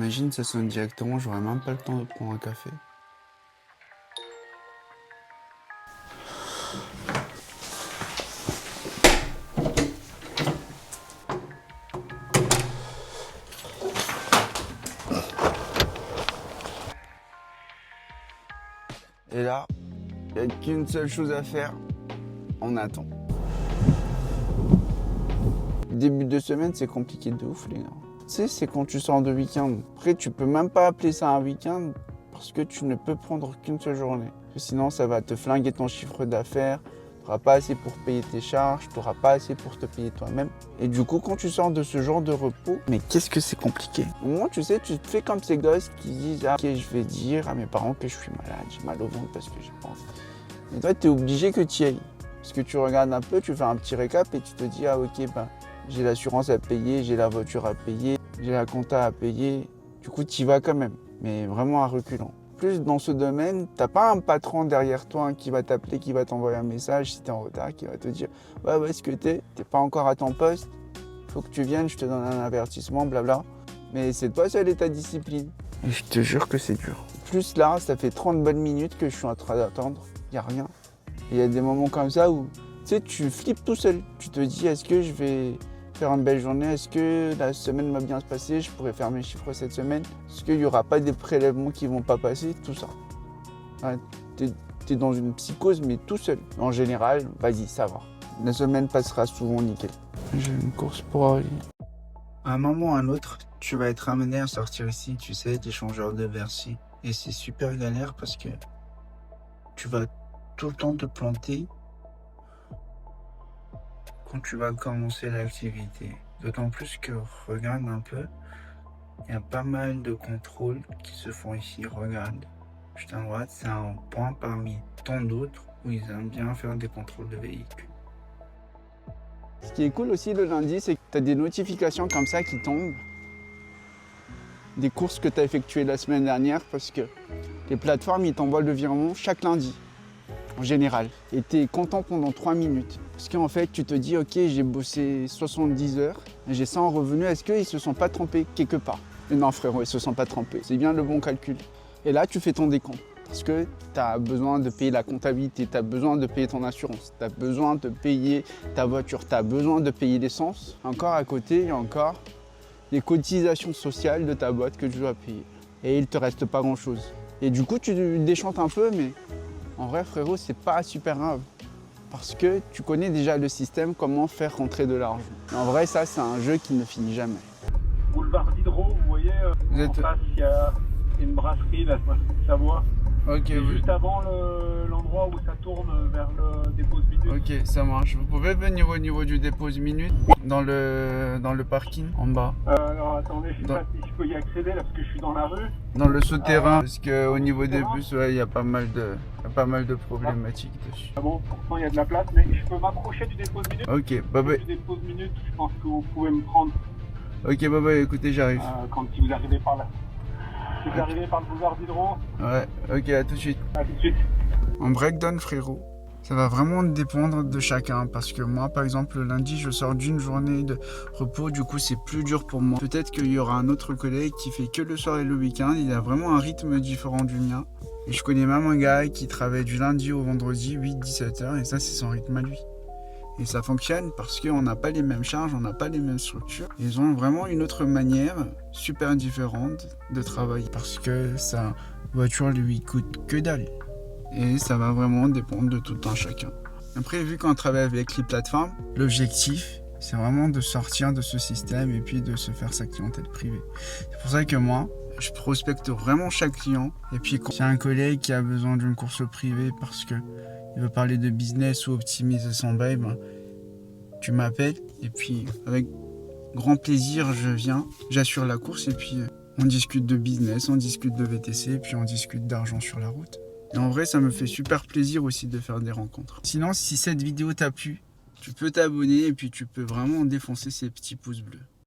Imagine, ça sonne directement, j'aurais même pas le temps de prendre un café. Et là, il n'y a qu'une seule chose à faire, on attend. Début de semaine, c'est compliqué de ouf, les gars. Tu sais, c'est quand tu sors de week-end. Après, tu peux même pas appeler ça un week-end parce que tu ne peux prendre qu'une seule journée. Parce que sinon, ça va te flinguer ton chiffre d'affaires. Tu n'auras pas assez pour payer tes charges, tu n'auras pas assez pour te payer toi-même. Et du coup, quand tu sors de ce genre de repos, mais qu'est-ce que c'est compliqué. Au moins, tu sais, tu te fais comme ces gosses qui disent « Ah, ok, je vais dire à mes parents que je suis malade, j'ai mal au ventre parce que je pense. » Mais toi, tu es obligé que tu y ailles. Parce que tu regardes un peu, tu fais un petit récap et tu te dis « Ah, ok, ben, j'ai l'assurance à payer, j'ai la voiture à payer, j'ai la compta à payer. » Du coup, tu y vas quand même, mais vraiment à reculons. Plus dans ce domaine, tu n'as pas un patron derrière toi qui va t'appeler, qui va t'envoyer un message si tu es en retard, qui va te dire « Ouais, où est-ce que tu n'es pas encore à ton poste, il faut que tu viennes, je te donne un avertissement, blabla. » Mais c'est toi seul et ta discipline. Et je te jure que c'est dur. Plus là, ça fait 30 bonnes minutes que je suis en train d'attendre, il n'y a rien. Il y a des moments comme ça où tu sais, tu flippes tout seul. Tu te dis, est-ce que je vais faire une belle journée? Est-ce que la semaine va bien se passer? Je pourrais faire mes chiffres cette semaine? Est-ce qu'il n'y aura pas des prélèvements qui ne vont pas passer? Tout ça. Ouais, t'es dans une psychose, mais tout seul. En général, vas-y, ça va. La semaine passera souvent nickel. J'ai une course pour aller. À un moment ou à un autre, tu vas être amené à sortir ici, tu sais, d'échangeur de Bercy. Et c'est super galère parce que tu vas tout le temps te planter quand tu vas commencer l'activité. D'autant plus que, regarde un peu, il y a pas mal de contrôles qui se font ici. Regarde, juste à droite, c'est un point parmi tant d'autres où ils aiment bien faire des contrôles de véhicules. Ce qui est cool aussi le lundi, c'est que tu as des notifications comme ça qui tombent. Des courses que tu as effectuées la semaine dernière parce que les plateformes, ils t'envoient le virement chaque lundi. En général, et tu es content pendant 3 minutes. Parce qu'en fait, tu te dis, ok, j'ai bossé 70 heures, j'ai ça en revenu, est-ce qu'ils se sont pas trompés quelque part? Mais non frérot, ils se sont pas trompés, c'est bien le bon calcul. Et là, tu fais ton décompte, parce que tu as besoin de payer la comptabilité, tu as besoin de payer ton assurance, tu as besoin de payer ta voiture, tu as besoin de payer l'essence. Encore à côté, il y a encore les cotisations sociales de ta boîte que tu dois payer. Et il te reste pas grand-chose. Et du coup, tu déchantes un peu, mais en vrai, frérot, c'est pas super grave. Parce que tu connais déjà le système, comment faire rentrer de l'argent. En vrai, ça, c'est un jeu qui ne finit jamais. Boulevard Diderot, vous voyez, en face, il y a une brasserie, la brasserie de Savoie. Ok, et juste avant l'endroit où ça tourne vers le dépose minute. Ok, ça marche. Vous pouvez venir au niveau du dépose minute, dans le parking, en bas. Alors attendez, je sais pas si je peux y accéder là parce que je suis dans la rue. Dans le souterrain, parce qu'au niveau des bus, ouais, il y a pas mal de problématiques dessus. Ah bon, pourtant il y a de la place, mais je peux m'approcher du dépose minute. Ok, bah bah. Du dépose minute, je pense que vous pouvez me prendre. Ok, bah écoutez, j'arrive. Si vous arrivez par là. Si vous arrivez par le boulevard Diderot. Ouais, ok, à tout de suite. À tout de suite. En breakdown, frérot, ça va vraiment dépendre de chacun. Parce que moi, par exemple, le lundi, je sors d'une journée de repos. Du coup, c'est plus dur pour moi. Peut-être qu'il y aura un autre collègue qui fait que le soir et le week-end. Il a vraiment un rythme différent du mien. Et je connais même un gars qui travaille du lundi au vendredi, 8-17 heures. Et ça, c'est son rythme à lui. Et ça fonctionne parce qu'on n'a pas les mêmes charges, on n'a pas les mêmes structures. Ils ont vraiment une autre manière super différente de travailler parce que sa voiture lui coûte que dalle. Et ça va vraiment dépendre de tout un chacun. Après, vu qu'on travaille avec les plateformes, l'objectif, c'est vraiment de sortir de ce système et puis de se faire sa clientèle privée. C'est pour ça que moi, je prospecte vraiment chaque client. Et puis quand il y a un collègue qui a besoin d'une course privée parce que il veut parler de business ou optimiser son bail, ben, tu m'appelles et puis avec grand plaisir je viens, j'assure la course et puis on discute de business, on discute de VTC et puis on discute d'argent sur la route. Et en vrai ça me fait super plaisir aussi de faire des rencontres. Sinon si cette vidéo t'a plu, tu peux t'abonner et puis tu peux vraiment défoncer ces petits pouces bleus.